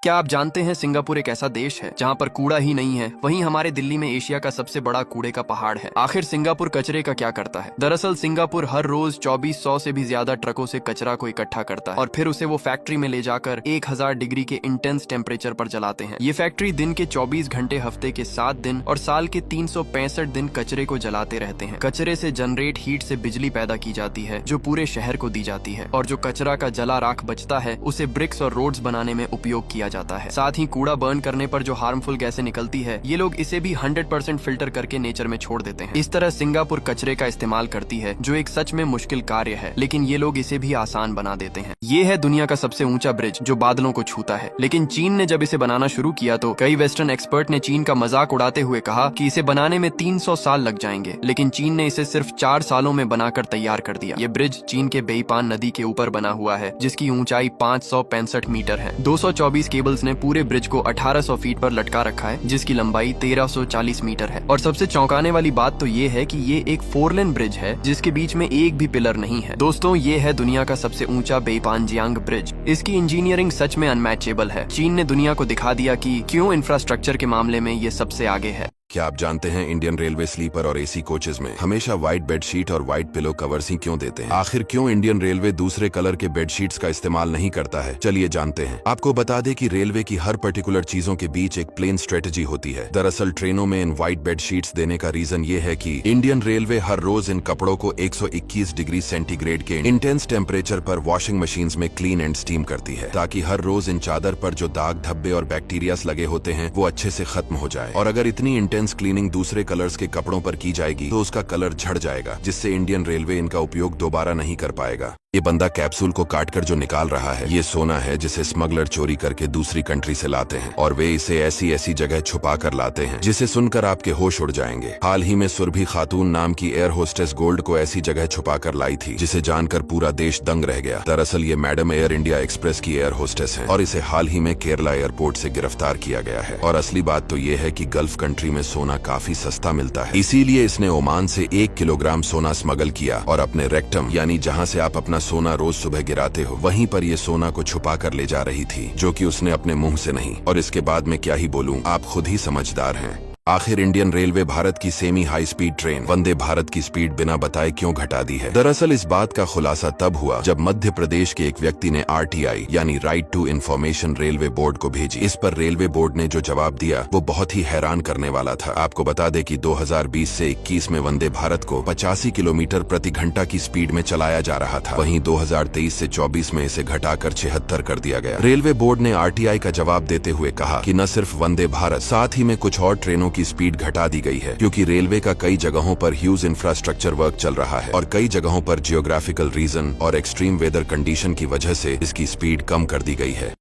क्या आप जानते हैं सिंगापुर एक ऐसा देश है जहाँ पर कूड़ा ही नहीं है, वहीं हमारे दिल्ली में एशिया का सबसे बड़ा कूड़े का पहाड़ है। आखिर सिंगापुर कचरे का क्या करता है? दरअसल सिंगापुर हर रोज 2400 से भी ज्यादा ट्रकों से कचरा को इकट्ठा करता है और फिर उसे वो फैक्ट्री में ले जाकर 1000 डिग्री के इंटेंस टेम्परेचर पर जलाते हैं। ये फैक्ट्री दिन के 24 घंटे हफ्ते के 7 दिन और साल के 365 दिन कचरे को जलाते रहते हैं। कचरे से जनरेट हीट से बिजली पैदा की जाती है जो पूरे शहर को दी जाती है, और जो कचरा का जला राख बचता है उसे ब्रिक्स और रोड्स बनाने में उपयोग किया जाता है। साथ ही कूड़ा बर्न करने पर जो हार्मफुल गैसें निकलती है, ये लोग इसे भी 100% फिल्टर करके नेचर में छोड़ देते हैं। इस तरह सिंगापुर कचरे का इस्तेमाल करती है, जो एक सच में मुश्किल कार्य है, लेकिन ये लोग इसे भी आसान बना देते हैं। ये है दुनिया का सबसे ऊंचा ब्रिज जो बादलों को छूता है। लेकिन चीन ने जब इसे बनाना शुरू किया तो कई वेस्टर्न एक्सपर्ट ने चीन का मजाक उड़ाते हुए कहा कि इसे बनाने में 300 साल लग जाएंगे, लेकिन चीन ने इसे सिर्फ 4 सालों में बनाकर तैयार कर दिया। ये ब्रिज चीन के बेईपान नदी के ऊपर बना हुआ है, जिसकी ऊंचाई 565 मीटर है। 224 केबल्स ने पूरे ब्रिज को 1800 फीट पर लटका रखा है, जिसकी लंबाई 1340 मीटर है। और सबसे चौंकाने वाली बात तो ये है कि ये एक 4 लेन ब्रिज है जिसके बीच में एक भी पिलर नहीं है। दोस्तों, ये है दुनिया का सबसे ऊंचा बेईपानजियांग ब्रिज। इसकी इंजीनियरिंग सच में अनमैचेबल है। चीन ने दुनिया को दिखा दिया कि क्यों इंफ्रास्ट्रक्चर के मामले में ये सबसे आगे है। क्या आप जानते हैं इंडियन रेलवे स्लीपर और एसी कोचेज में हमेशा व्हाइट बेडशीट और व्हाइट पिलो कवर्स ही क्यों देते हैं? आखिर क्यों इंडियन रेलवे दूसरे कलर के बेडशीट्स का इस्तेमाल नहीं करता है? चलिए जानते हैं। आपको बता दें कि रेलवे की हर पर्टिकुलर चीजों के बीच एक प्लेन स्ट्रेटेजी होती है। दरअसल ट्रेनों में इन व्हाइट बेडशीट्स देने का रीजन ये है कि इंडियन रेलवे हर रोज इन कपड़ों को 121 डिग्री सेंटीग्रेड के इंटेंस टेम्परेचर पर वॉशिंग मशीन में क्लीन एंड स्टीम करती है, ताकि हर रोज इन चादर पर जो दाग धब्बे और बैक्टीरियास लगे होते हैं वो अच्छे से खत्म हो जाए। और अगर इतनी इंटेंस क्लीनिंग दूसरे कलर्स के कपड़ों पर की जाएगी तो उसका कलर झड़ जाएगा, जिससे इंडियन रेलवे इनका उपयोग दोबारा नहीं कर पाएगा। ये बंदा कैप्सूल को काटकर जो निकाल रहा है, ये सोना है जिसे स्मगलर चोरी करके दूसरी कंट्री से लाते हैं, और वे इसे ऐसी ऐसी जगह छुपा कर लाते हैं जिसे सुनकर आपके होश उड़ जाएंगे। हाल ही में सुरभि खातून नाम की एयर होस्टेस गोल्ड को ऐसी जगह छुपा कर लाई थी जिसे जानकर पूरा देश दंग रह गया। दरअसल ये मैडम एयर इंडिया एक्सप्रेस की एयर होस्टेस है और इसे हाल ही में केरला एयरपोर्ट से गिरफ्तार किया गया है। और असली बात तो ये है कि गल्फ कंट्री में सोना काफी सस्ता मिलता है, इसीलिए इसने ओमान से 1 किलोग्राम सोना स्मगल किया और अपने रेक्टम यानी जहाँ से आप अपना सोना रोज सुबह गिराते हो, वहीं पर ये सोना को छुपा कर ले जा रही थी, जो कि उसने अपने मुंह से नहीं। और इसके बाद मैं क्या ही बोलूं, आप खुद ही समझदार हैं। आखिर इंडियन रेलवे भारत की semi high speed train Vande Bharat की स्पीड बिना बताए क्यों घटा दी है? दरअसल इस बात का खुलासा तब हुआ जब मध्य प्रदेश के एक व्यक्ति ने RTI यानी right to information railway board को भेजी। इस पर रेलवे बोर्ड ने जो जवाब दिया वो बहुत ही हैरान करने वाला था। आपको बता दें कि 2020 से 21 में वंदे भारत को 85 किलोमीटर प्रति घंटा की स्पीड में चलाया जा रहा था, वहीं 2023 से 24 में इसे घटाकर 76 कर दिया गया। रेलवे बोर्ड ने RTI का जवाब देते हुए कहा कि न सिर्फ वंदे भारत, साथ ही में कुछ और ट्रेनों की स्पीड घटा दी गई है, क्योंकि रेलवे का कई जगहों पर ह्यूज इंफ्रास्ट्रक्चर वर्क चल रहा है और कई जगहों पर जियोग्राफिकल रीजन और एक्सट्रीम वेदर कंडीशन की वजह से इसकी स्पीड कम कर दी गई है।